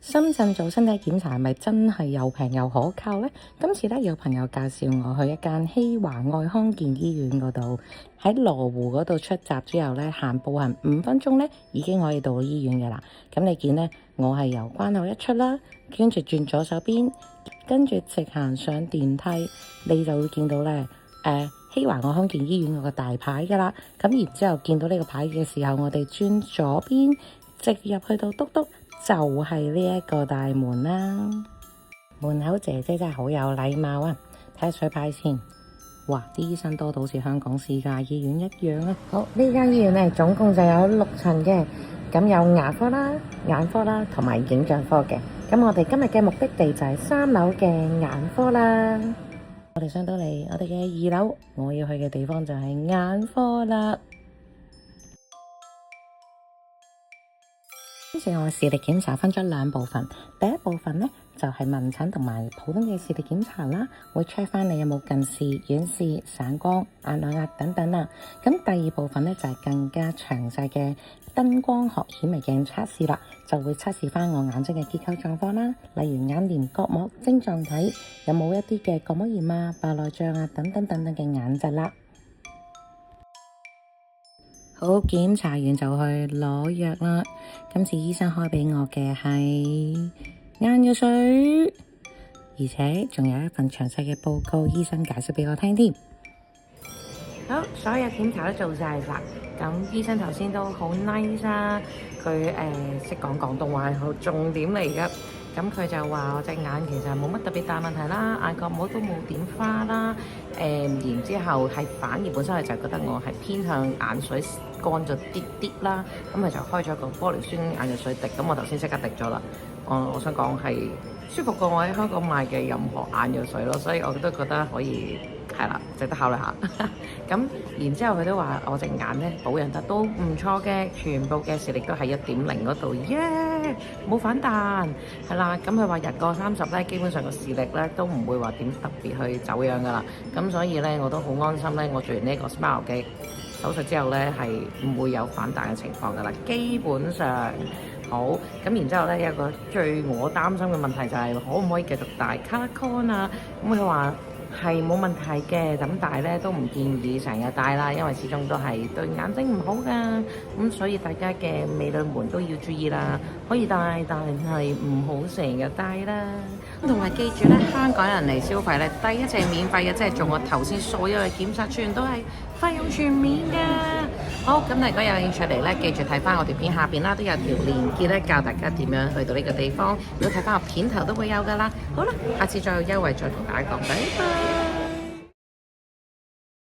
深圳做身體檢查係咪真係又平又可靠呢？今次咧有朋友介紹我去一間希華愛康健醫院嗰度，喺羅湖嗰度出閘之後咧，步行5分鐘咧已經可以到醫院嘅啦。咁你見咧，我係由關口一出啦，跟住轉左手邊，跟住直行上電梯，你就會見到咧希華愛康健醫院嗰個大牌噶啦。咁然之後見到呢個牌嘅時候，我哋轉左邊，直入去到篤篤。就係呢一個大門啦，門口姐姐真係好有禮貌啊！睇下水牌先，哇！啲醫生多到好似香港私家醫院一樣啊！好，呢間醫院咧總共就有6層嘅，咁有牙科啦、眼科啦同埋影像科嘅。咁我哋今日嘅目的地就係3樓嘅眼科啦。我哋上到嚟，我哋嘅2樓，我要去嘅地方就係眼科啦。今次我視力檢查分咗2部分，第一部分呢，就係問診同埋普通嘅視力檢查啦，會 check 翻你有冇近視、遠視、散光、眼內壓等等啦。咁第2部分呢，就係更加詳細嘅燈光學顯微鏡測試啦，就會測試翻我眼睛嘅結構狀況啦，例如眼簾、角膜、晶狀體有冇一啲嘅角膜炎啊、白內障啊等等等等嘅眼疾啦。好，檢查完就去攞藥啦。今次醫生開俾我嘅係眼藥水，而且仲有一份詳細嘅報告，醫生解釋俾我聽添。好，所有檢查都做晒啦。咁醫生頭先都好 nice 啊，佢識講廣東話係好重點嚟噶。咁佢就話我隻眼其實冇乜特別大問題啦，眼角膜都冇點花啦。然之後係反而本身佢就覺得我係偏向眼水乾咗啲啲啦，咁佢就開咗個玻璃酸眼藥水滴，咁我頭先即刻滴咗啦。我想講係舒服過我喺香港買嘅任何眼藥水咯，所以我都覺得可以係啦，值得考慮下。咁然之後佢都話我隻眼咧保養得都唔錯嘅，全部嘅視力都係1.0嗰度，耶冇反彈係啦。咁佢話日過30咧，基本上個視力咧都唔會話點特別去走樣噶啦。咁所以咧我都好安心咧，我做完呢個 Smile 嘅手術之後咧係唔會有反彈嘅情況噶啦，基本上。好，咁然之後咧，有一個最我擔心嘅問題就係可唔可以繼續戴 Color Con 啊？咁佢話係冇問題嘅，咁但係咧都唔建議成日戴啦，因為始終都係對眼睛唔好噶。咁所以大家嘅美女們都要注意啦，可以戴，但係唔好成日戴啦。同埋記住咧，香港人嚟消費咧，第一隻免費嘅，即係做我頭先所有嘅檢查，全都係費用全免㗎。好，咁如果有興趣嚟咧，記住睇翻我條片下邊啦，都有條連結咧，教大家點樣去到呢個地方。如果睇翻我片頭都會有噶啦。好啦，下次再有優惠再同大家講，拜拜。